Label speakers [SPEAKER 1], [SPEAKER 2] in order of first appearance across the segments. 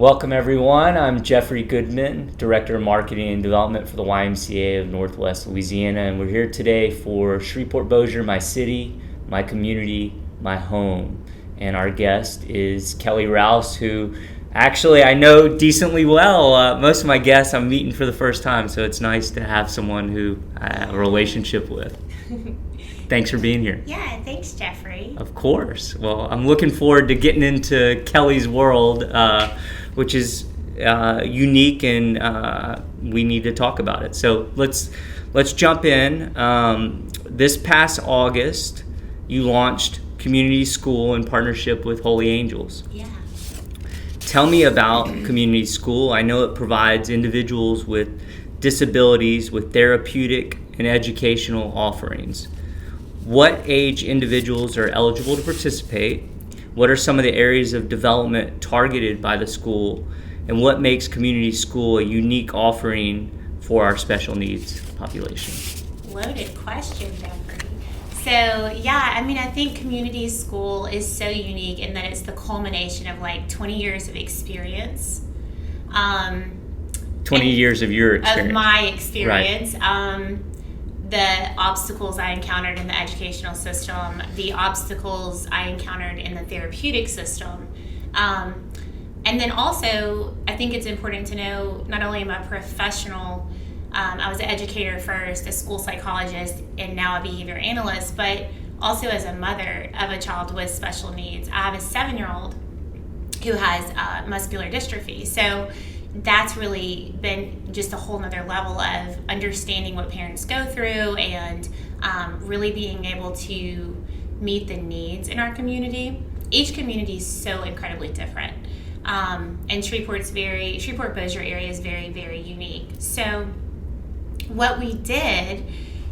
[SPEAKER 1] Welcome everyone, I'm Jeffrey Goodman, Director of Marketing and Development for the YMCA of Northwest Louisiana, and we're here today for Shreveport-Bossier, my city, my community, my home. And our guest is Kelly Rouse, who actually I know decently well. Most of my guests I'm meeting for the first time, so it's nice to have someone who I have a relationship with. Thanks for being here.
[SPEAKER 2] Yeah, thanks, Jeffrey.
[SPEAKER 1] Of course. Well, I'm looking forward to getting into Kelly's world, which is unique, and we need to talk about it. So let's jump in. This past August, you launched Community School in partnership with Holy Angels.
[SPEAKER 2] Yeah.
[SPEAKER 1] Tell me about Community School. I know it provides individuals with disabilities with therapeutic and educational offerings. What age individuals are eligible to participate? What are some of the areas of development targeted by the school? And what makes Community School a unique offering for our special needs population?
[SPEAKER 2] Loaded question, Jeffrey. So, yeah, I think Community School is so unique in that it's the culmination of like 20 years of experience.
[SPEAKER 1] 20 years of your experience.
[SPEAKER 2] Of my experience.
[SPEAKER 1] Right.
[SPEAKER 2] The obstacles I encountered in the educational system, the obstacles I encountered in the therapeutic system. And then also, I think it's important to know, not only am I a professional, I was an educator first, a school psychologist, and now a behavior analyst, but also as a mother of a child with special needs. I have a 7-year-old who has muscular dystrophy. So that's really been just a whole nother level of understanding what parents go through and really being able to meet the needs in our community. Each community is so incredibly different. And Shreveport-Bossier area is very, very unique. So what we did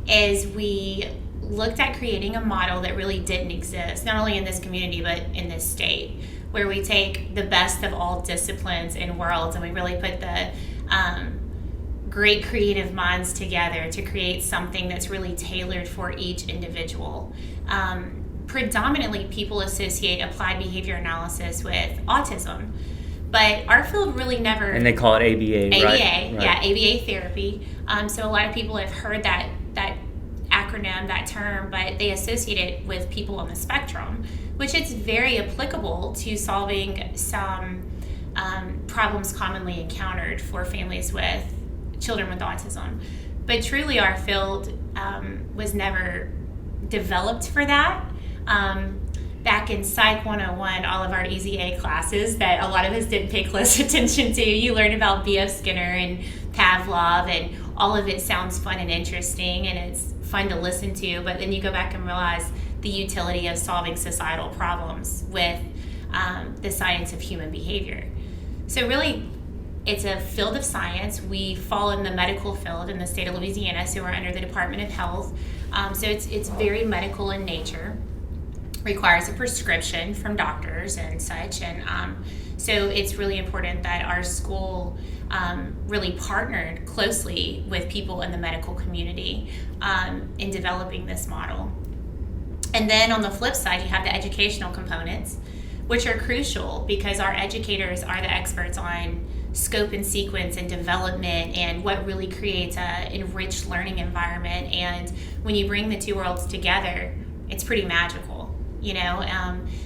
[SPEAKER 2] is we looked at creating a model that really didn't exist, not only in this community, but in this state, where we take the best of all disciplines and worlds and we really put the great creative minds together to create something that's really tailored for each individual. Predominantly, people associate applied behavior analysis with autism, but our field really never...
[SPEAKER 1] And they call it ABA,
[SPEAKER 2] ABA,
[SPEAKER 1] right?
[SPEAKER 2] Yeah, ABA therapy. So a lot of people have heard that acronym, that term, but they associate it with people on the spectrum, which it's very applicable to solving some problems commonly encountered for families with children with autism. But truly our field was never developed for that. Back in Psych 101, all of our Easy A classes that a lot of us didn't pay close attention to, you learn about B.F. Skinner and Pavlov, and all of it sounds fun and interesting, and it's fun to listen to, but then you go back and realize the utility of solving societal problems with the science of human behavior. So really, it's a field of science. We fall in the medical field in the state of Louisiana, so we're under the Department of Health. So it's very medical in nature, requires a prescription from doctors and such, and so it's really important that our school really partnered closely with people in the medical community in developing this model. And then on the flip side, you have the educational components, which are crucial because our educators are the experts on scope and sequence and development and what really creates an enriched learning environment. And when you bring the two worlds together, it's pretty magical, you know?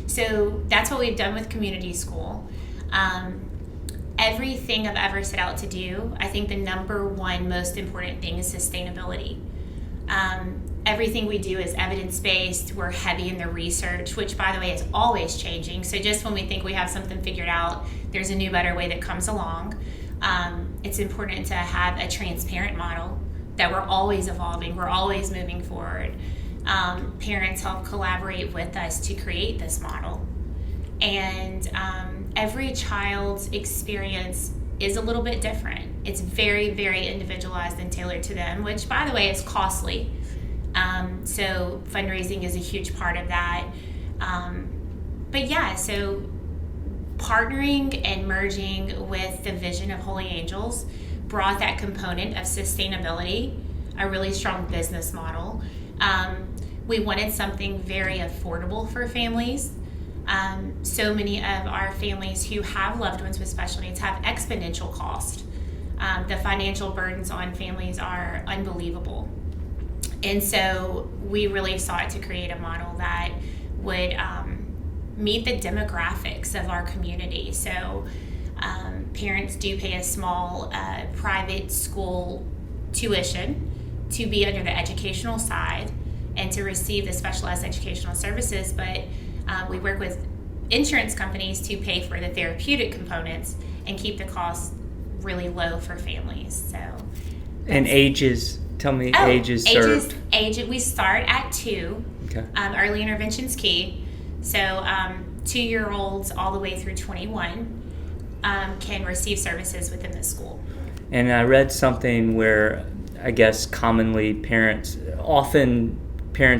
[SPEAKER 2] So that's what we've done with Community School. Everything I've ever set out to do, I think the number one most important thing is sustainability. Everything we do is evidence-based. We're heavy in the research, which, by the way, is always changing. So just when we think we have something figured out, there's a new, better way that comes along. It's important to have a transparent model that we're always evolving. We're always moving forward. Parents help collaborate with us to create this model. And every child's experience is a little bit different. It's very, very individualized and tailored to them, which, by the way, is costly. So fundraising is a huge part of that. But yeah, so partnering and merging with the vision of Holy Angels brought that component of sustainability, a really strong business model. We wanted something very affordable for families. So many of our families who have loved ones with special needs have exponential cost. The financial burdens on families are unbelievable. And so we really sought to create a model that would meet the demographics of our community. So parents do pay a small private school tuition to be under the educational side and to receive the specialized educational services, but we work with insurance companies to pay for the therapeutic components and keep the costs really low for families. So,
[SPEAKER 1] and ages, tell me ages served.
[SPEAKER 2] We start at 2.
[SPEAKER 1] Okay.
[SPEAKER 2] Early intervention's key. So 2-year-olds all the way through 21 can receive services within the school.
[SPEAKER 1] And I read something where I guess commonly parents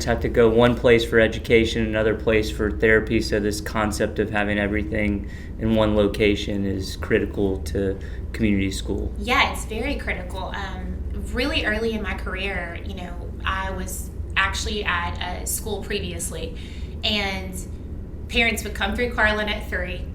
[SPEAKER 1] have to go one place for education, another place for therapy, so this concept of having everything in one location is critical to community school.
[SPEAKER 2] Yeah, it's very critical. Really early in my career, I was actually at a school previously, and parents would come through Carlin at 3.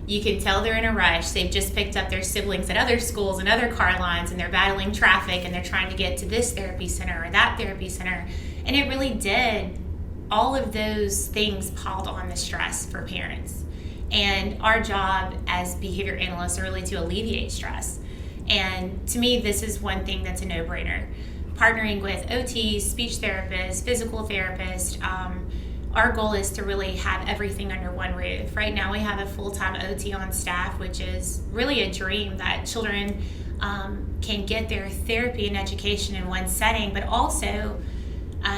[SPEAKER 2] You can tell they're in a rush. They've just picked up their siblings at other schools and other car lines, and they're battling traffic, and they're trying to get to this therapy center or that therapy center. And it really did. All of those things piled on the stress for parents. And our job as behavior analysts are really to alleviate stress. And to me, this is one thing that's a no-brainer. Partnering with OTs, speech therapists, physical therapists, our goal is to really have everything under one roof. Right now we have a full-time OT on staff, which is really a dream that children can get their therapy and education in one setting, but also,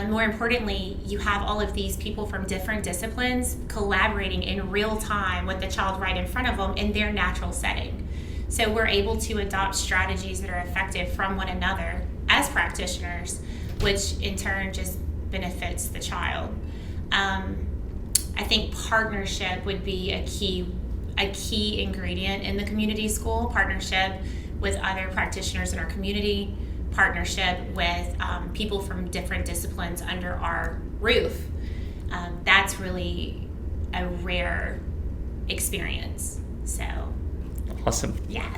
[SPEAKER 2] more importantly, you have all of these people from different disciplines collaborating in real time with the child right in front of them in their natural setting. So we're able to adopt strategies that are effective from one another as practitioners, which in turn just benefits the child. I think partnership would be a key ingredient in the community school. Partnership with other practitioners in our community, partnership with people from different disciplines under our roof. That's really a rare experience. So
[SPEAKER 1] awesome.
[SPEAKER 2] Yeah.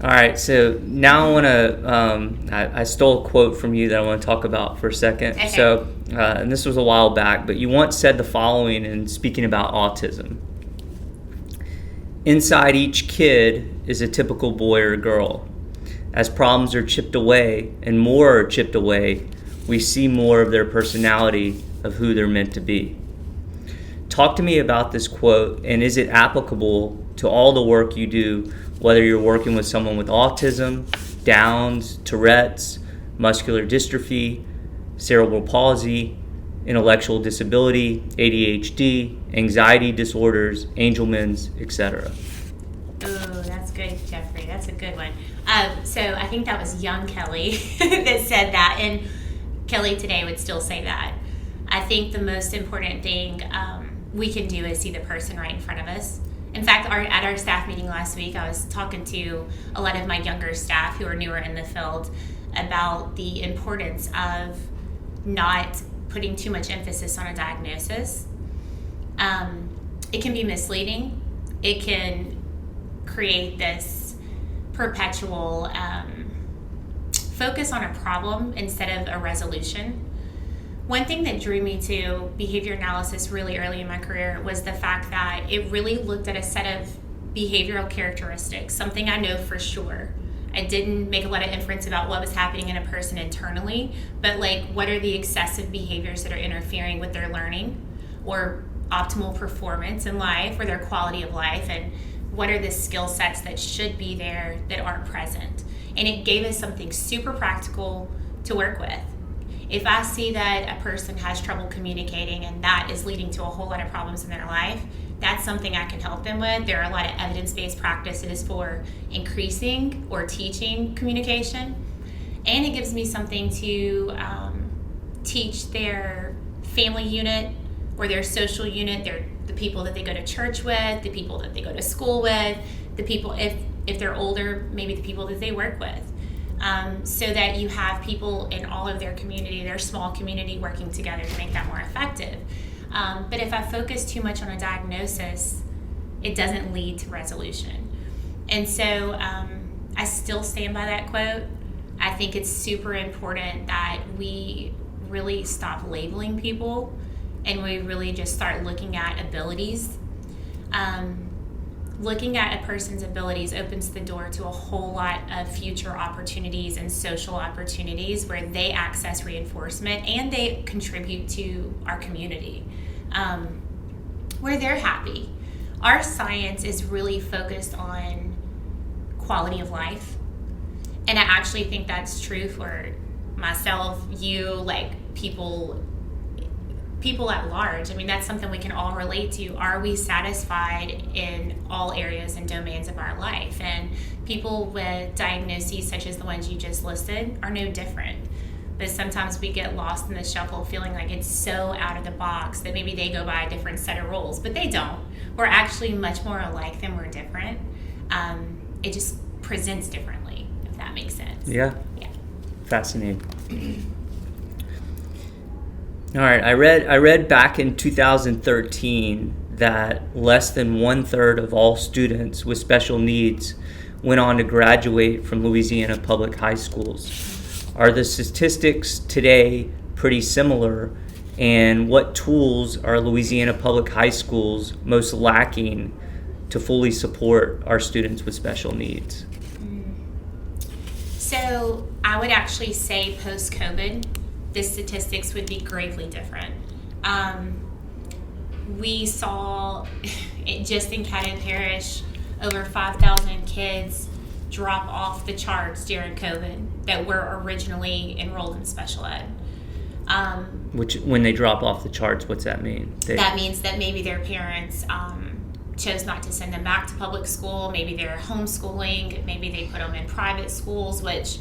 [SPEAKER 1] All right, so now I want to, I stole a quote from you that I want to talk about for a second.
[SPEAKER 2] Okay.
[SPEAKER 1] So, and this was a while back, but you once said the following in speaking about autism. Inside each kid is a typical boy or girl. As problems are chipped away and more are chipped away, we see more of their personality, of who they're meant to be. Talk to me about this quote, and is it applicable to all the work you do, whether you're working with someone with autism, Downs, Tourette's, muscular dystrophy, cerebral palsy, intellectual disability, ADHD, anxiety disorders, Angelman's, etc.
[SPEAKER 2] Oh, that's good, Jeffrey. That's a good one. So I think that was young Kelly that said that, and Kelly today would still say that. I think the most important thing we can do is see the person right in front of us. In fact, at our staff meeting last week, I was talking to a lot of my younger staff who are newer in the field about the importance of not putting too much emphasis on a diagnosis. It can be misleading. It can create this perpetual focus on a problem instead of a resolution. One thing that drew me to behavior analysis really early in my career was the fact that it really looked at a set of behavioral characteristics, something I know for sure. I didn't make a lot of inference about what was happening in a person internally, but like, what are the excessive behaviors that are interfering with their learning or optimal performance in life or their quality of life, and what are the skill sets that should be there that aren't present. And it gave us something super practical to work with. If I see that a person has trouble communicating and that is leading to a whole lot of problems in their life, that's something I can help them with. There are a lot of evidence-based practices for increasing or teaching communication. And it gives me something to teach their family unit or their social unit, the people that they go to church with, the people that they go to school with, the people, if they're older, maybe the people that they work with. So that you have people in all of their community, their small community, working together to make that more effective. But if I focus too much on a diagnosis, it doesn't lead to resolution. And so I still stand by that quote. I think it's super important that we really stop labeling people and we really just start looking at abilities. Looking at a person's abilities opens the door to a whole lot of future opportunities and social opportunities where they access reinforcement and they contribute to our community, where they're happy. Our science is really focused on quality of life. And I actually think that's true for myself, you, like people at large. I mean, that's something we can all relate to. Are we satisfied in all areas and domains of our life? And people with diagnoses such as the ones you just listed are no different. But sometimes we get lost in the shuffle feeling like it's so out of the box that maybe they go by a different set of rules, but they don't. We're actually much more alike than we're different. It just presents differently, if that makes sense.
[SPEAKER 1] Yeah. Fascinating. All right, I read back in 2013 that less than 1/3 of all students with special needs went on to graduate from Louisiana public high schools. Are the statistics today pretty similar? And what tools are Louisiana public high schools most lacking to fully support our students with special needs?
[SPEAKER 2] So I would actually say post-COVID, the statistics would be gravely different. We saw, just in Caddo Parish, over 5,000 kids drop off the charts during COVID that were originally enrolled in special ed.
[SPEAKER 1] Which, when they drop off the charts, what's that mean?
[SPEAKER 2] That means that maybe their parents chose not to send them back to public school. Maybe they're homeschooling. Maybe they put them in private schools, which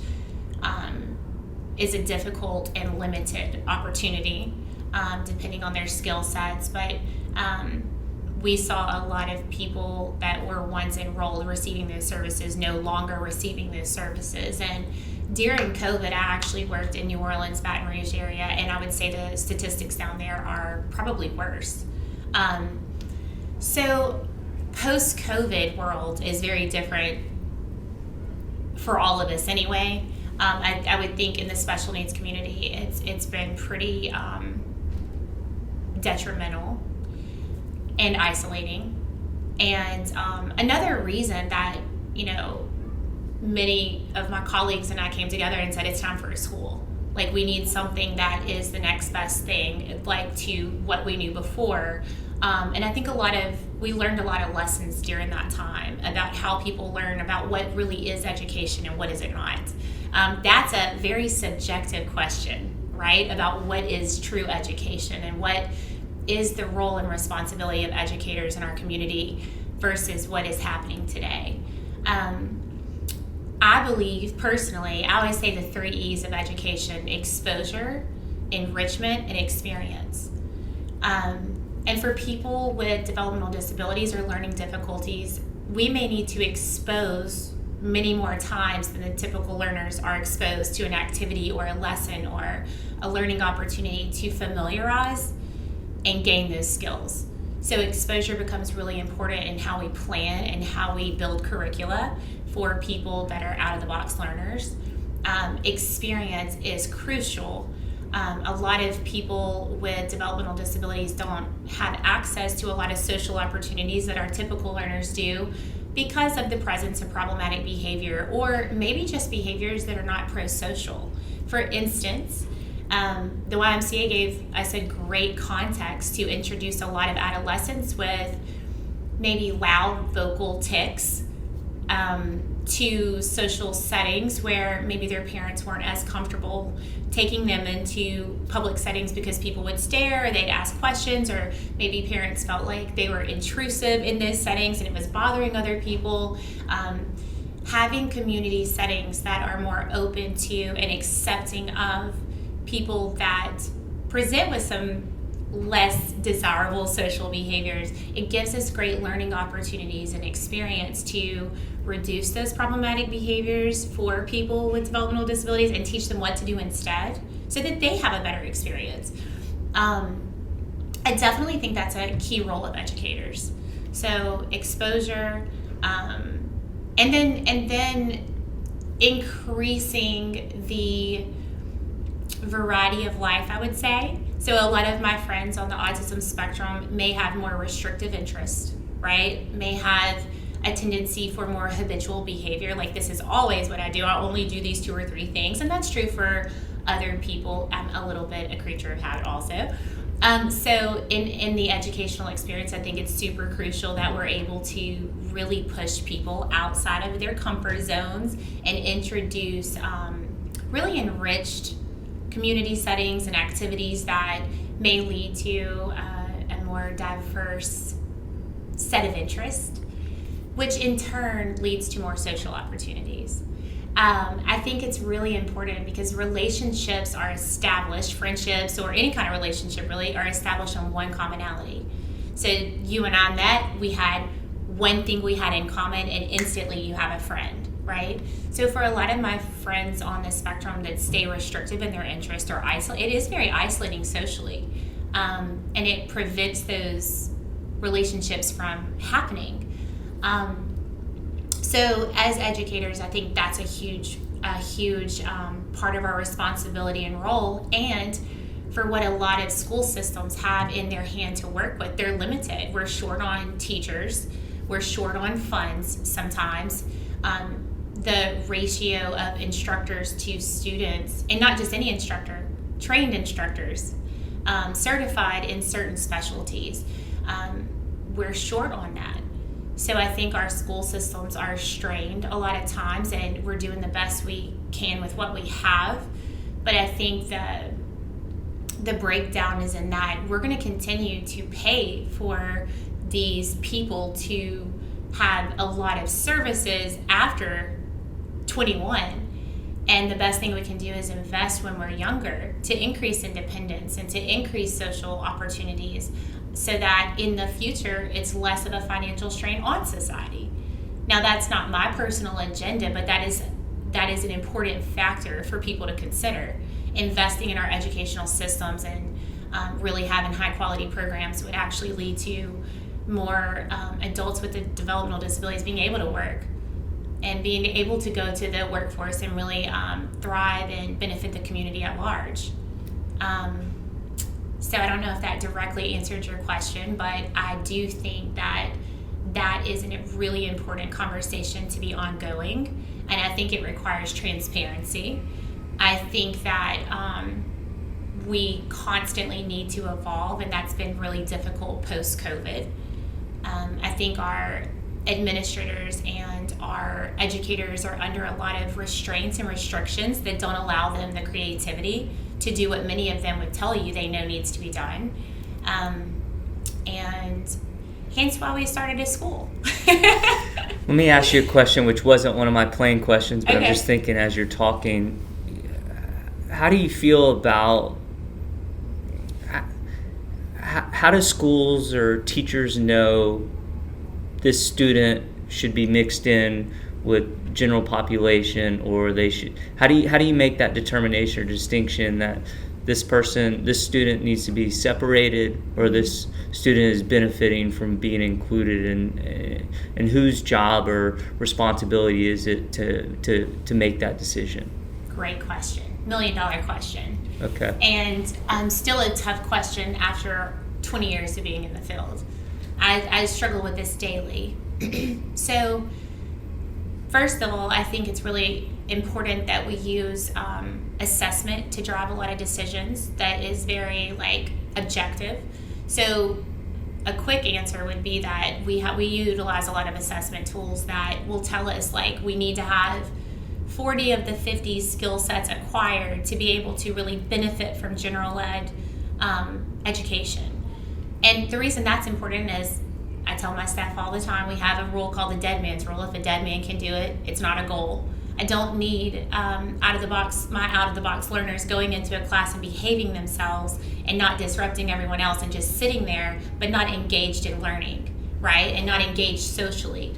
[SPEAKER 2] is a difficult and limited opportunity depending on their skill sets. But we saw a lot of people that were once enrolled receiving those services no longer receiving those services. And during COVID, I actually worked in New Orleans, Baton Rouge area, and I would say the statistics down there are probably worse. So post-COVID world is very different for all of us anyway. I would think in the special needs community, it's been pretty detrimental and isolating. And another reason that, many of my colleagues and I came together and said it's time for a school. Like, we need something that is the next best thing, like, to what we knew before. And I think we learned a lot of lessons during that time about how people learn about what really is education and what is it not. That's a very subjective question, right? About what is true education and what is the role and responsibility of educators in our community versus what is happening today. I believe personally, I always say the 3 E's of education: exposure, enrichment, and experience. And for people with developmental disabilities or learning difficulties, we may need to expose many more times than the typical learners are exposed to an activity or a lesson or a learning opportunity to familiarize and gain those skills. So exposure becomes really important in how we plan and how we build curricula for people that are out-of-the-box learners. Experience is crucial. A lot of people with developmental disabilities don't have access to a lot of social opportunities that our typical learners do because of the presence of problematic behavior, or maybe just behaviors that are not pro-social. For instance, the YMCA gave us a great context to introduce a lot of adolescents with maybe loud vocal tics to social settings where maybe their parents weren't as comfortable taking them into public settings because people would stare or they'd ask questions, or maybe parents felt like they were intrusive in those settings and it was bothering other people. Having community settings that are more open to and accepting of people that present with some less desirable social behaviors, it gives us great learning opportunities and experience to reduce those problematic behaviors for people with developmental disabilities and teach them what to do instead so that they have a better experience. I definitely think that's a key role of educators. So exposure, and then increasing the variety of life, I would say. So a lot of my friends on the autism spectrum may have more restrictive interests, right? May have a tendency for more habitual behavior, like this is always what I do. I only do these 2 or 3 things, and that's true for other people. I'm a little bit a creature of habit also. So in the educational experience, I think it's super crucial that we're able to really push people outside of their comfort zones and introduce really enriched community settings and activities that may lead to a more diverse set of interests, which in turn leads to more social opportunities. I think it's really important because relationships are established, friendships or any kind of relationship really are established on one commonality. So you and I met, we had one thing we had in common, and instantly you have a friend, right? So for a lot of my friends on the spectrum that stay restrictive in their interest or isolate, it is very isolating socially, and it prevents those relationships from happening. So as educators, I think that's a huge part of our responsibility and role. And for what a lot of school systems have in their hand to work with, they're limited. We're short on teachers. We're short on funds sometimes. The ratio of instructors to students, and not just any instructor, trained instructors, certified in certain specialties, we're short on that. So I think our school systems are strained a lot of times, and we're doing the best we can with what we have. But I think the breakdown is in that we're going to continue to pay for these people to have a lot of services after 21. And the best thing we can do is invest when we're younger to increase independence and to increase social opportunities, so that in the future it's less of a financial strain on society. Now that's not my personal agenda, but that is an important factor for people to consider. Investing in our educational systems and really having high quality programs would actually lead to more adults with developmental disabilities being able to work and being able to go to the workforce and really thrive and benefit the community at large. So I don't know if that directly answered your question, but I do think that is a really important conversation to be ongoing, and I think it requires transparency. I think that we constantly need to evolve, and that's been really difficult post-COVID. I think our administrators and our educators are under a lot of restraints and restrictions that don't allow them the creativity to do what many of them would tell you they know needs to be done. And hence why we started a school.
[SPEAKER 1] Let me ask you a question, which wasn't one of my planned questions, but okay. I'm just thinking as you're talking, how do you feel about how do schools or teachers know this student should be mixed in with general population, or they should? How do you make that determination or distinction that this student needs to be separated, or this student is benefiting from being included in, and whose job or responsibility is it to make that decision?
[SPEAKER 2] Great question. $1 million question.
[SPEAKER 1] Okay.
[SPEAKER 2] And still a tough question after 20 years of being in the field. I struggle with this daily. So first of all, I think it's really important that we use assessment to drive a lot of decisions that is very objective. So a quick answer would be that we utilize a lot of assessment tools that will tell us we need to have 40 of the 50 skill sets acquired to be able to really benefit from general ed education. And the reason that's important is I tell my staff all the time, we have a rule called the dead man's rule. If a dead man can do it, it's not a goal. I don't need my out-of-the-box learners going into a class and behaving themselves and not disrupting everyone else and just sitting there but not engaged in learning, right? And not engaged socially.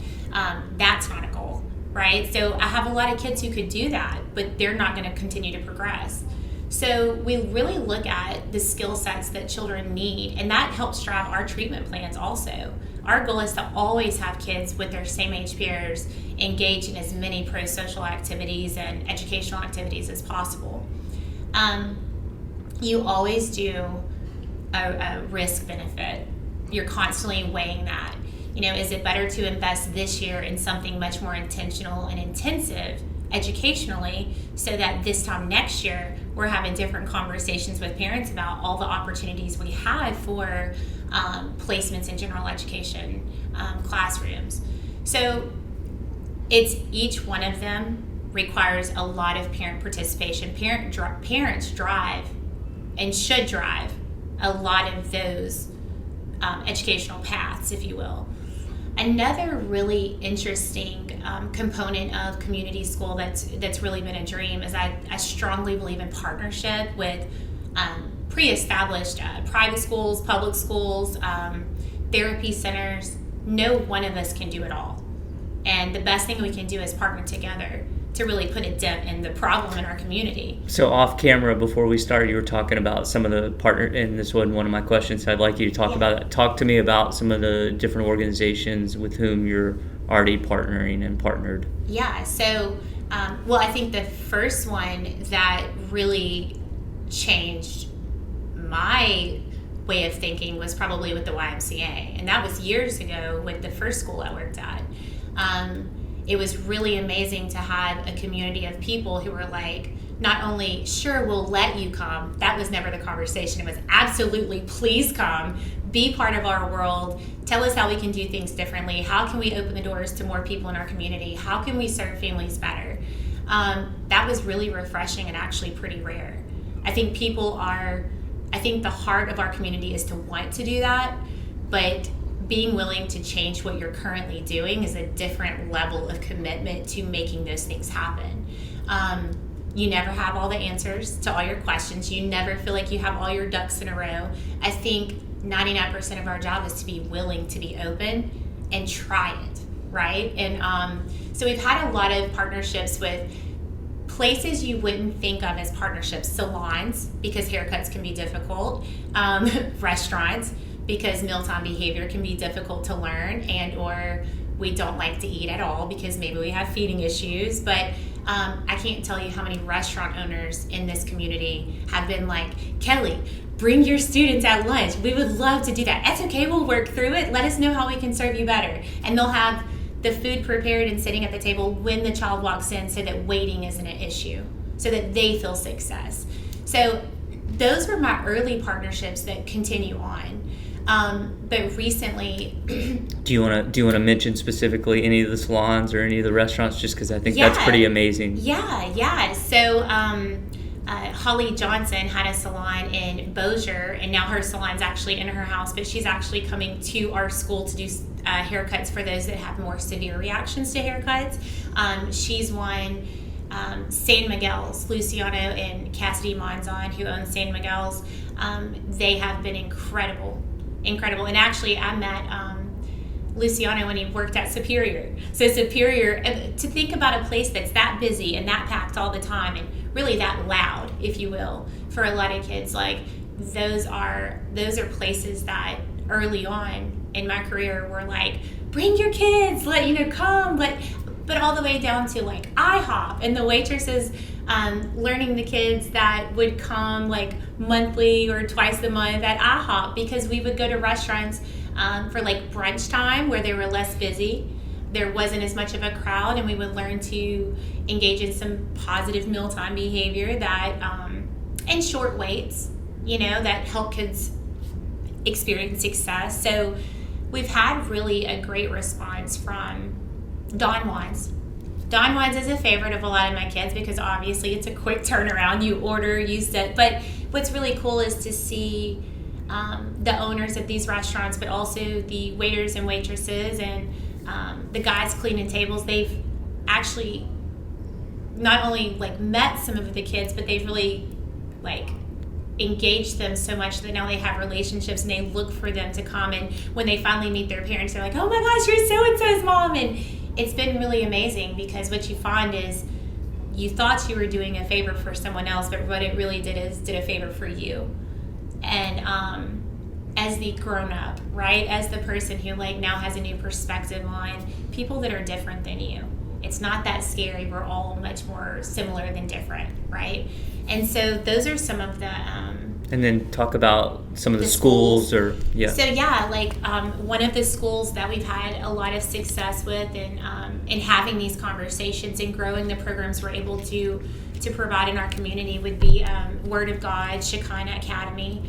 [SPEAKER 2] That's not a goal, right? So I have a lot of kids who could do that, but they're not going to continue to progress. So we really look at the skill sets that children need, and that helps drive our treatment plans also. Our goal is to always have kids with their same age peers engage in as many pro-social activities and educational activities as possible. You always do a risk benefit. You're constantly weighing that. Is it better to invest this year in something much more intentional and intensive educationally, so that this time next year we're having different conversations with parents about all the opportunities we have for placements in general education classrooms. So it's each one of them requires a lot of parent participation. Parents drive and should drive a lot of those educational paths, if you will. Another really interesting component of community school that's really been a dream is I strongly believe in partnership with pre-established private schools, public schools, therapy centers. No one of us can do it all. And the best thing we can do is partner together to really put a dent in the problem in our community.
[SPEAKER 1] So off camera, before we started, you were talking about some of the partner, and this wasn't one of my questions, so I'd like you to talk about it. Talk to me about some of the different organizations with whom you're already partnering and partnered.
[SPEAKER 2] Yeah, so, I think the first one that really changed my way of thinking was probably with the YMCA, and that was years ago with the first school I worked at. It was really amazing to have a community of people who were like, not only, sure, we'll let you come. That was never the conversation. It was absolutely, please come, be part of our world, tell us how we can do things differently. How can we open the doors to more people in our community? How can we serve families better? That was really refreshing and actually pretty rare. I think the heart of our community is to want to do that, but being willing to change what you're currently doing is a different level of commitment to making those things happen. You never have all the answers to all your questions. You never feel like you have all your ducks in a row. I think 99% of our job is to be willing to be open and try it, right? And so we've had a lot of partnerships with places you wouldn't think of as partnerships. Salons, because haircuts can be difficult. Restaurants, because mealtime behavior can be difficult to learn, and or we don't like to eat at all because maybe we have feeding issues. But I can't tell you how many restaurant owners in this community have been like, Kelly, bring your students at lunch. We would love to do that. That's okay, we'll work through it. Let us know how we can serve you better. And they'll have the food prepared and sitting at the table when the child walks in, so that waiting isn't an issue, so that they feel success. So those were my early partnerships that continue on. But recently,
[SPEAKER 1] do you want to mention specifically any of the salons or any of the restaurants, just because I think that's pretty amazing?
[SPEAKER 2] Yeah. So Holly Johnson had a salon in Bossier, and now her salon's actually in her house, but she's actually coming to our school to do haircuts for those that have more severe reactions to haircuts. She's one. San Miguel's, Luciano and Cassidy Monzon, who own San Miguel's, they have been incredible. And actually, I met Luciano when he worked at Superior. So Superior, to think about a place that's that busy and that packed all the time, and really that loud, if you will, for a lot of kids, like those are places that early on in my career were like, bring your kids, come, but all the way down to like IHOP and the waitresses learning the kids that would come like monthly or twice a month at IHOP, because we would go to restaurants for like brunch time where they were less busy. There wasn't as much of a crowd, and we would learn to engage in some positive mealtime behavior that and short waits, that help kids experience success. So we've had really a great response from Don Juan's. Don Juan's is a favorite of a lot of my kids because obviously it's a quick turnaround. You order, you set. But what's really cool is to see the owners of these restaurants, but also the waiters and waitresses and the guys cleaning tables. They've actually not only like met some of the kids, but they've really like engaged them so much that now they have relationships and they look for them to come. And when they finally meet their parents, they're like, oh my gosh, you're so-and-so's mom. And it's been really amazing, because what you find is you thought you were doing a favor for someone else, but what it really did is did a favor for you. And as the grown-up, right, as the person who like now has a new perspective on people that are different than you, it's not that scary. We're all much more similar than different, right? And so those are some of the
[SPEAKER 1] and then talk about some of the schools. Or
[SPEAKER 2] So like one of the schools that we've had a lot of success with in having these conversations and growing the programs we're able to provide in our community would be Word of God, Shekinah Academy.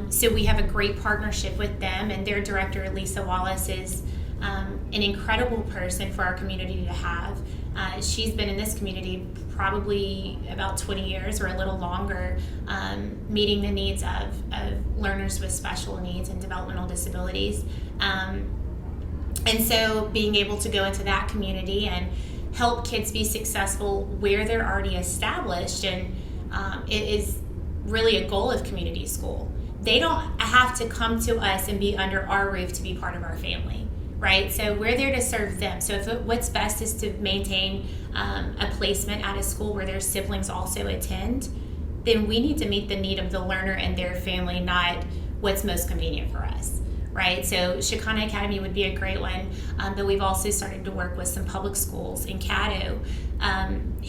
[SPEAKER 2] So we have a great partnership with them, and their director, Lisa Wallace, is an incredible person for our community to have. She's been in this community probably about 20 years or a little longer, meeting the needs of learners with special needs and developmental disabilities. And so being able to go into that community and help kids be successful where they're already established, and it is really a goal of community school. They don't have to come to us and be under our roof to be part of our family. Right, so we're there to serve them. So what's best is to maintain a placement at a school where their siblings also attend, then we need to meet the need of the learner and their family, not what's most convenient for us, right? So Shekinah Academy would be a great one, but we've also started to work with some public schools in Caddo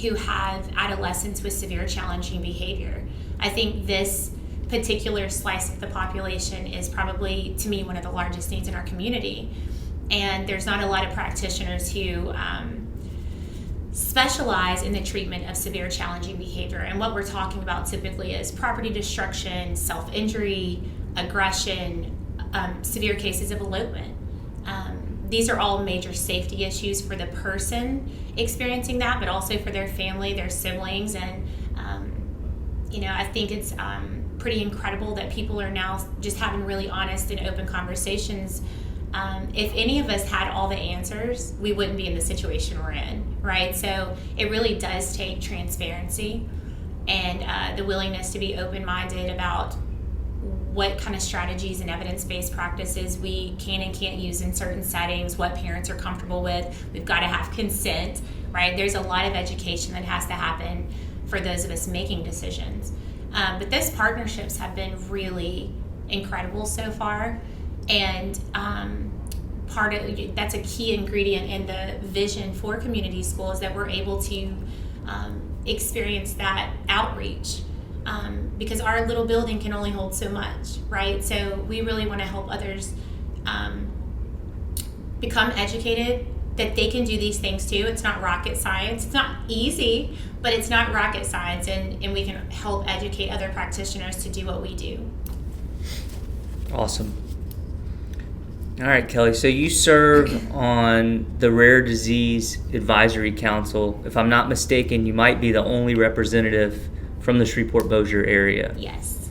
[SPEAKER 2] who have adolescents with severe challenging behavior. I think this particular slice of the population is probably, to me, one of the largest needs in our community. And there's not a lot of practitioners who specialize in the treatment of severe challenging behavior. And what we're talking about typically is property destruction, self-injury, aggression, severe cases of elopement. These are all major safety issues for the person experiencing that, but also for their family, their siblings. And, I think it's pretty incredible that people are now just having really honest and open conversations. If any of us had all the answers, we wouldn't be in the situation we're in, right? So it really does take transparency and the willingness to be open-minded about what kind of strategies and evidence-based practices we can and can't use in certain settings, what parents are comfortable with. We've got to have consent, right? There's a lot of education that has to happen for those of us making decisions. But those partnerships have been really incredible so far. And that's a key ingredient in the vision for community schools, that we're able to experience that outreach, because our little building can only hold so much, right? So we really want to help others become educated, that they can do these things too. It's not rocket science. It's not easy, but it's not rocket science, and we can help educate other practitioners to do what we do.
[SPEAKER 1] Awesome. All right, Kelly, so you serve on the Rare Disease Advisory Council. If I'm not mistaken, you might be the only representative from the Shreveport-Bossier area.
[SPEAKER 2] Yes.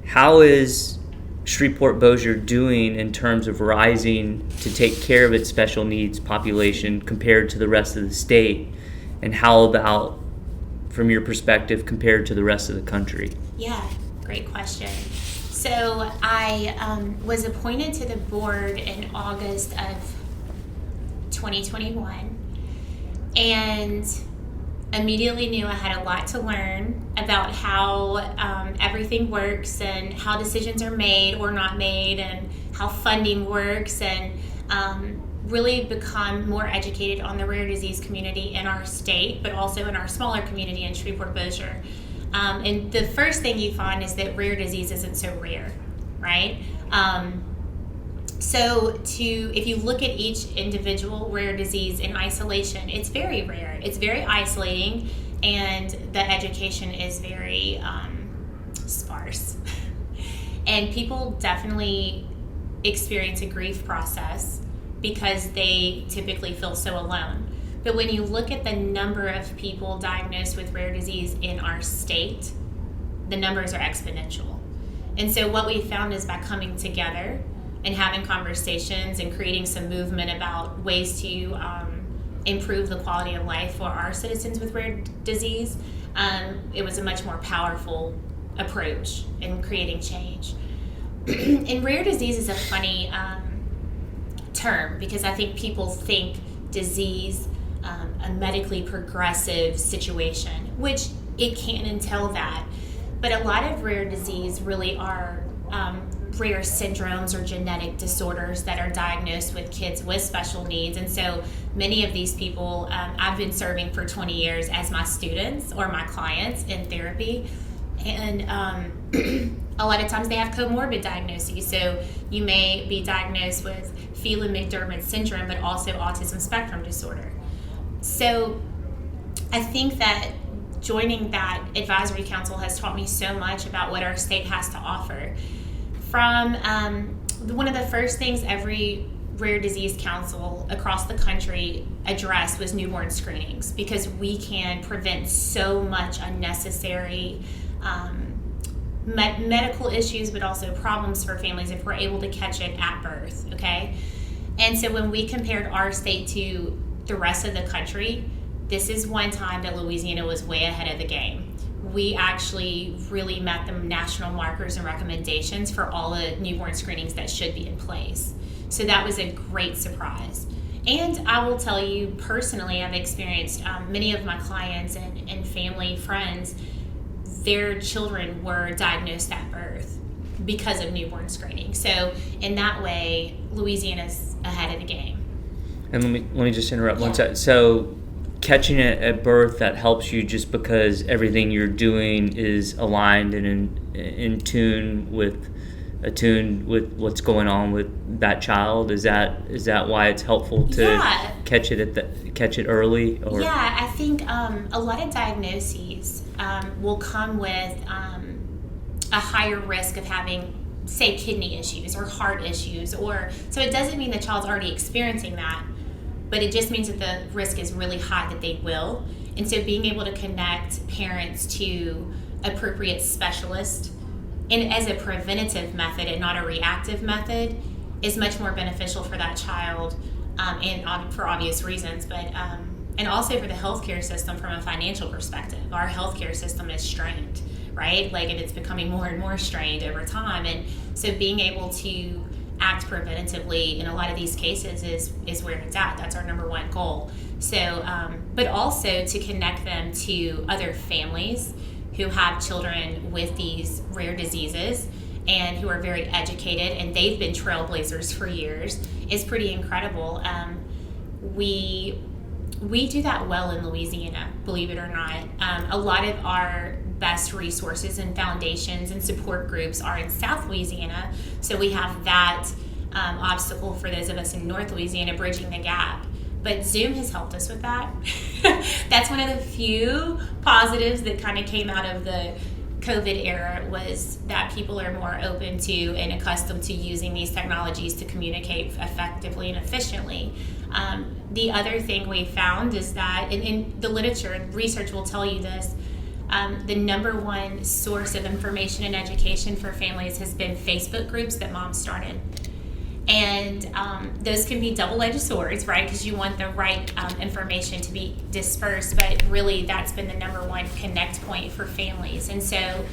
[SPEAKER 1] How is Shreveport-Bossier doing in terms of rising to take care of its special needs population compared to the rest of the state? And how about, from your perspective, compared to the rest of the country?
[SPEAKER 2] Yeah, great question. So I was appointed to the board in August of 2021, and immediately knew I had a lot to learn about how everything works and how decisions are made or not made, and how funding works, and really become more educated on the rare disease community in our state, but also in our smaller community in Shreveport-Bossier. And the first thing you find is that rare disease isn't so rare, right? So if you look at each individual rare disease in isolation, it's very rare. It's very isolating, and the education is very sparse. And people definitely experience a grief process because they typically feel so alone. But when you look at the number of people diagnosed with rare disease in our state, the numbers are exponential. And so what we found is by coming together and having conversations and creating some movement about ways to improve the quality of life for our citizens with rare disease, it was a much more powerful approach in creating change. And rare disease is a funny term, because I think people think disease a medically progressive situation, which it can entail that. But a lot of rare disease really are rare syndromes or genetic disorders that are diagnosed with kids with special needs. And so many of these people I've been serving for 20 years as my students or my clients in therapy. And a lot of times they have comorbid diagnoses. So you may be diagnosed with Phelan-McDermid syndrome, but also autism spectrum disorder. So I think that joining that advisory council has taught me so much about what our state has to offer. From one of the first things every rare disease council across the country addressed was newborn screenings, because we can prevent so much unnecessary medical issues, but also problems for families if we're able to catch it at birth, okay? And so when we compared our state to the rest of the country, this is one time that Louisiana was way ahead of the game. We actually really met the national markers and recommendations for all the newborn screenings that should be in place. So that was a great surprise. And I will tell you personally, I've experienced many of my clients and family friends, their children were diagnosed at birth because of newborn screening. So in that way, Louisiana's ahead of the game.
[SPEAKER 1] And let me just interrupt one second. So catching it at birth, that helps you just because everything you're doing is aligned and in tune with what's going on with that child. Is that why it's helpful to catch it early? Or?
[SPEAKER 2] Yeah, I think a lot of diagnoses will come with a higher risk of having, say, kidney issues or heart issues, so it doesn't mean the child's already experiencing that, but it just means that the risk is really high that they will. And so being able to connect parents to appropriate specialists and as a preventative method and not a reactive method is much more beneficial for that child, and for obvious reasons, but and also for the healthcare system from a financial perspective. Our healthcare system is strained, right? And it's becoming more and more strained over time. And so being able to act preventatively in a lot of these cases is where it's at. That's our number one goal. So, but also to connect them to other families who have children with these rare diseases and who are very educated, and they've been trailblazers for years, is pretty incredible. We do that well in Louisiana, believe it or not. A lot of our best resources and foundations and support groups are in South Louisiana, so we have that obstacle for those of us in North Louisiana bridging the gap. But Zoom has helped us with that. That's one of the few positives that kind of came out of the COVID era, was that people are more open to and accustomed to using these technologies to communicate effectively and efficiently. The other thing we found is that, in the literature, research will tell you this, the number one source of information and education for families has been Facebook groups that moms started. And those can be double-edged swords, right? Because you want the right information to be dispersed, but really that's been the number one connect point for families. And so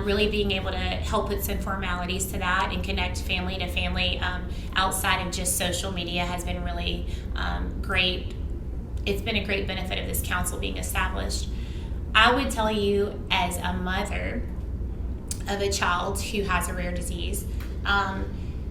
[SPEAKER 2] really being able to help put some formalities to that and connect family to family outside of just social media has been really great. It's been a great benefit of this council being established. I would tell you, as a mother of a child who has a rare disease,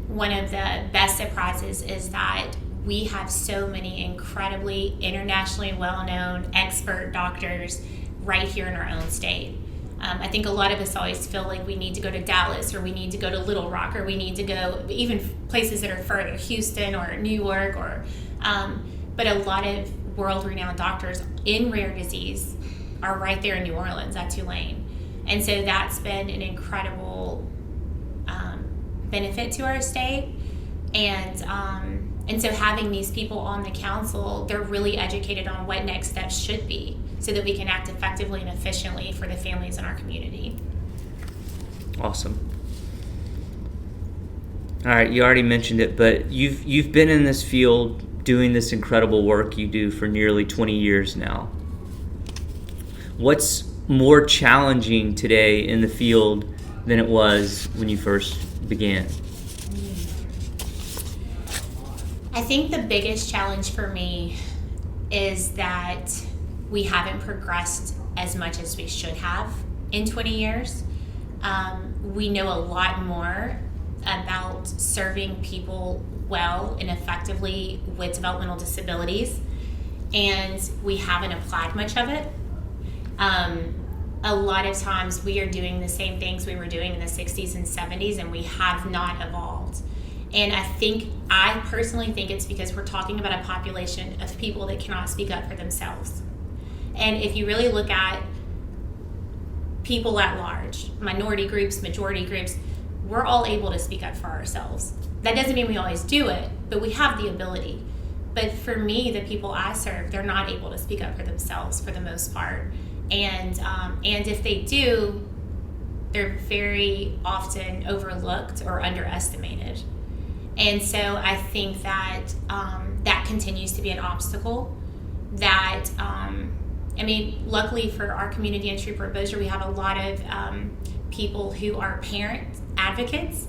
[SPEAKER 2] one of the best surprises is that we have so many incredibly internationally well-known expert doctors right here in our own state. I think a lot of us always feel like we need to go to Dallas, or we need to go to Little Rock, or we need to go even places that are further, Houston or New York, but a lot of world-renowned doctors in rare disease are right there in New Orleans at Tulane. And so that's been an incredible benefit to our state, and so having these people on the council, they're really educated on what next steps should be so that we can act effectively and efficiently for the families in our community.
[SPEAKER 1] Awesome. All right, you already mentioned it, but you've been in this field doing this incredible work you do for nearly 20 years now. What's more challenging today in the field than it was when you first began?
[SPEAKER 2] I think the biggest challenge for me is that we haven't progressed as much as we should have in 20 years. We know a lot more about serving people well and effectively with developmental disabilities, and we haven't applied much of it. A lot of times we are doing the same things we were doing in the 60s and 70s, and we have not evolved. And I personally think it's because we're talking about a population of people that cannot speak up for themselves. And if you really look at people at large, minority groups, majority groups, we're all able to speak up for ourselves. That doesn't mean we always do it, but we have the ability. But for me, the people I serve, they're not able to speak up for themselves for the most part. And if they do, they're very often overlooked or underestimated. And so I think that that continues to be an obstacle. That luckily for our community in Shreveport-Bossier, we have a lot of people who are parent advocates,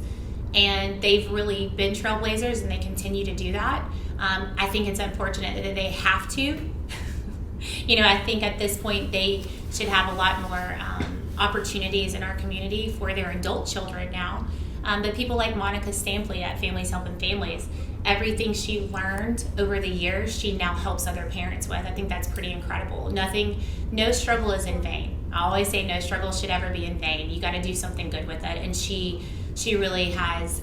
[SPEAKER 2] and they've really been trailblazers, and they continue to do that. I think it's unfortunate that they have to. I think at this point they should have a lot more opportunities in our community for their adult children now. But people like Monica Stampley at Families Helping Families, everything she learned over the years, she now helps other parents with. I think that's pretty incredible. No struggle is in vain. I always say no struggle should ever be in vain. You got to do something good with it. And she really has,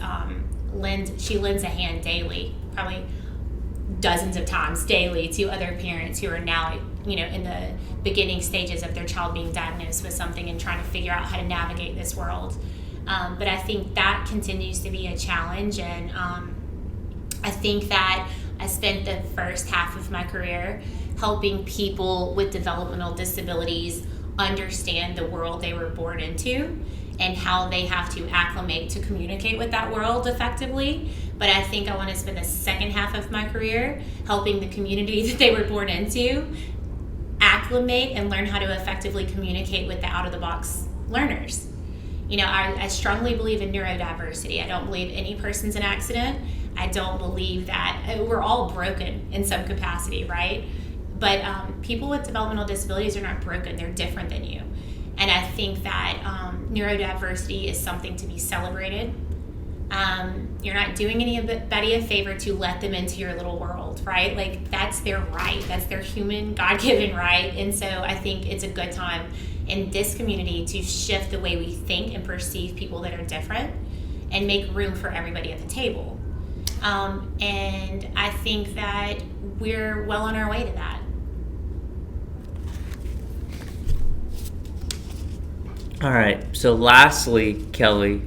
[SPEAKER 2] she lends a hand daily, probably dozens of times daily, to other parents who are now, in the beginning stages of their child being diagnosed with something and trying to figure out how to navigate this world. But I think that continues to be a challenge, and I think that I spent the first half of my career helping people with developmental disabilities understand the world they were born into and how they have to acclimate to communicate with that world effectively. But I think I want to spend the second half of my career helping the community that they were born into acclimate and learn how to effectively communicate with the out-of-the-box learners. I strongly believe in neurodiversity. I don't believe any person's an accident. I don't believe that we're all broken in some capacity, right? But people with developmental disabilities are not broken. They're different than you. And I think that neurodiversity is something to be celebrated. You're not doing anybody a favor to let them into your little world, right? Like, that's their right. That's their human, God-given right. And so I think it's a good time in this community to shift the way we think and perceive people that are different and make room for everybody at the table. And I think that we're well on our way to that.
[SPEAKER 1] All right. So lastly, Kelly,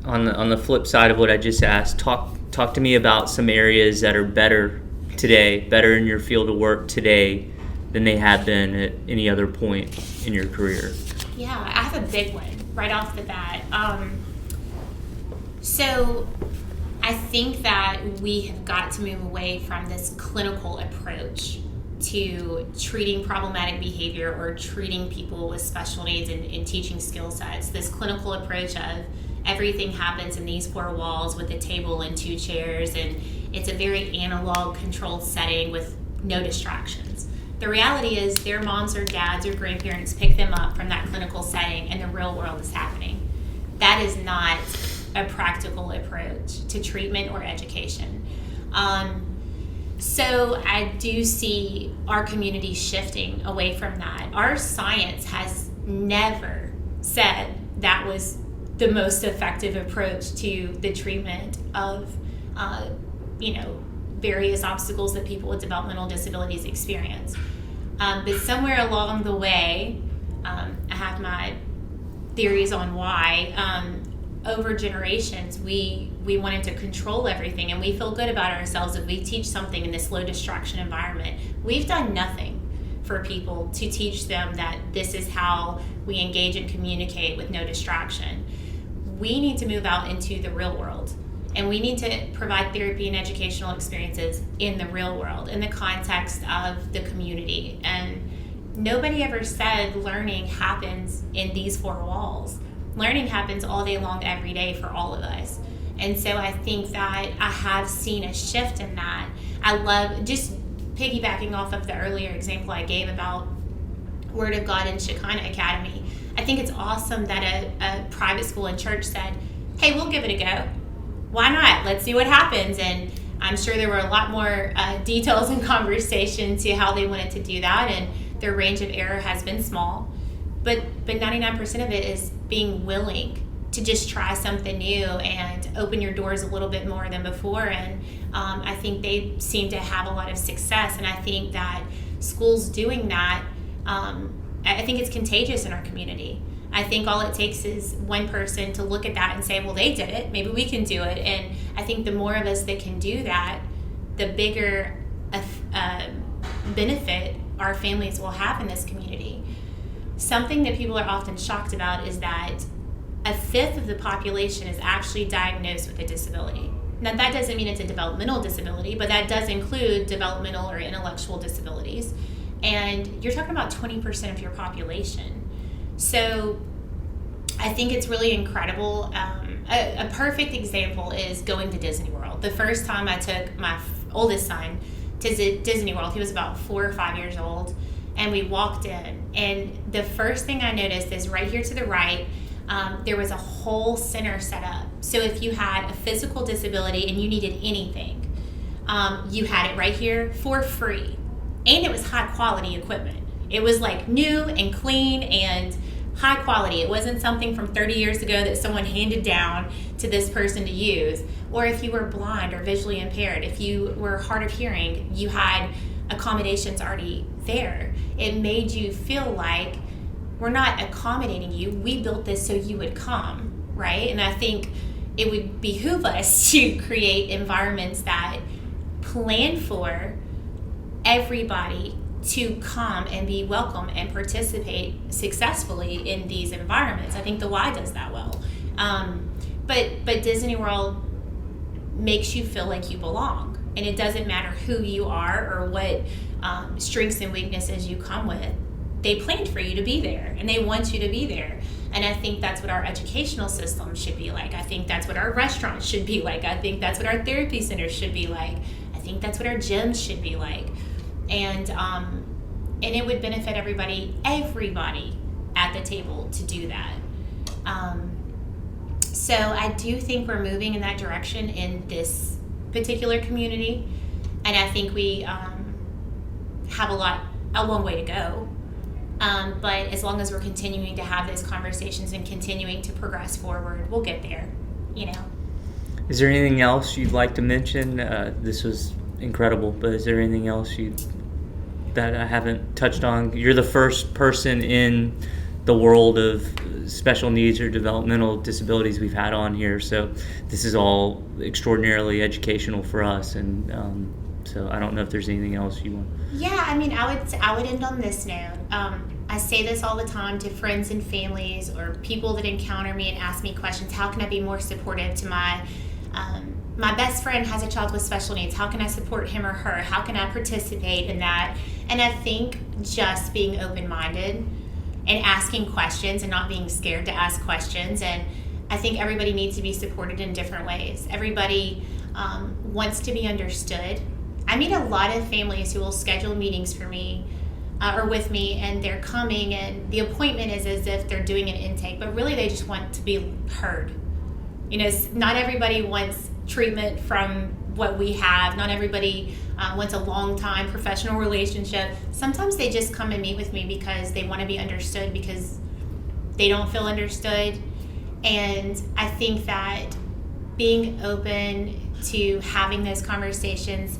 [SPEAKER 1] on the flip side of what I just asked, talk to me about some areas that are better in your field of work today than they have been at any other point in your career.
[SPEAKER 2] Yeah, I have a big one right off the bat. So I think that we have got to move away from this clinical approach to treating problematic behavior or treating people with special needs and teaching skill sets. This clinical approach of everything happens in these four walls with a table and two chairs, and it's a very analog controlled setting with no distractions. The reality is their moms or dads or grandparents pick them up from that clinical setting and the real world is happening. That is not a practical approach to treatment or education. So I do see our community shifting away from that. Our science has never said that was the most effective approach to the treatment of, various obstacles that people with developmental disabilities experience. But somewhere along the way, I have my theories on why. Over generations, we wanted to control everything, and we feel good about ourselves if we teach something in this low distraction environment. We've done nothing for people to teach them that this is how we engage and communicate with no distraction. We need to move out into the real world, and we need to provide therapy and educational experiences in the real world, in the context of the community. And nobody ever said learning happens in these four walls. Learning happens all day long, every day for all of us. And so I think that I have seen a shift in that. I love just piggybacking off of the earlier example I gave about Word of God and Shekinah Academy, I think it's awesome that a private school and church said, hey, we'll give it a go. Why not? Let's see what happens. And I'm sure there were a lot more details and conversation to how they wanted to do that, and their range of error has been small. But 99% of it is being willing to just try something new and open your doors a little bit more than before. And I think they seem to have a lot of success. And I think that schools doing that, I think it's contagious in our community. I think all it takes is one person to look at that and say, well, they did it, maybe we can do it. And I think the more of us that can do that, the bigger benefit our families will have in this community. Something that people are often shocked about is that a fifth of the population is actually diagnosed with a disability. Now, that doesn't mean it's a developmental disability, but that does include developmental or intellectual disabilities. And you're talking about 20% of your population. So I think it's really incredible. A perfect example is going to Disney World. The first time I took my oldest son to Disney World, he was about 4 or 5 years old, and we walked in. And the first thing I noticed is right here to the right, there was a whole center set up. So if you had a physical disability and you needed anything, you had it right here for free. And it was high quality equipment. It was like new and clean and high quality. It wasn't something from 30 years ago that someone handed down to this person to use. Or if you were blind or visually impaired, if you were hard of hearing, you had accommodations already there. It made you feel like we're not accommodating you. We built this so you would come, right? And I think it would behoove us to create environments that plan for everybody to come and be welcome and participate successfully in these environments. I think the Y does that well. But Disney World makes you feel like you belong. And it doesn't matter who you are or what strengths and weaknesses you come with. They planned for you to be there, and they want you to be there. And I think that's what our educational system should be like. I think that's what our restaurants should be like. I think that's what our therapy centers should be like. I think that's what our gyms should be like. And it would benefit everybody at the table to do that. So I do think we're moving in that direction in this particular community, and I think we have a long way to go. But as long as we're continuing to have those conversations and continuing to progress forward, we'll get there, you know.
[SPEAKER 1] Is there anything else you'd like to mention? This was incredible, but is there anything else that I haven't touched on? You're the first person in the world of special needs or developmental disabilities we've had on here, so this is all extraordinarily educational for us, and so I don't know if there's anything else you want.
[SPEAKER 2] Yeah, I mean, I would end on this note. I say this all the time to friends and families or people that encounter me and ask me questions. How can I be more supportive to my best friend has a child with special needs? How can I support him or her? How can I participate in that? And I think just being open-minded and asking questions and not being scared to ask questions. And I think everybody needs to be supported in different ways. Everybody wants to be understood. I meet a lot of families who will schedule meetings for me or with me, and they're coming, and the appointment is as if they're doing an intake, but really they just want to be heard. You know, not everybody wants treatment from what we have. Not everybody wants a long-time professional relationship. Sometimes they just come and meet with me because they want to be understood, because they don't feel understood. And I think that being open to having those conversations,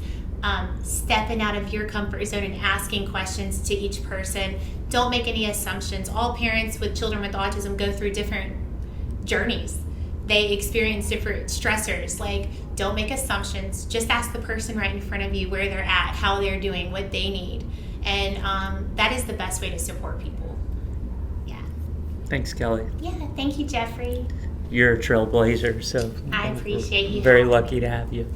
[SPEAKER 2] stepping out of your comfort zone and asking questions to each person. Don't make any assumptions. All parents with children with autism go through different journeys. They experience different stressors. Like, don't make assumptions. Just ask the person right in front of you where they're at, how they're doing, what they need. And that is the best way to support people. Yeah.
[SPEAKER 1] Thanks, Kelly.
[SPEAKER 2] Yeah, thank you, Jeffrey.
[SPEAKER 1] You're a trailblazer, so
[SPEAKER 2] I appreciate you.
[SPEAKER 1] Very lucky to have you.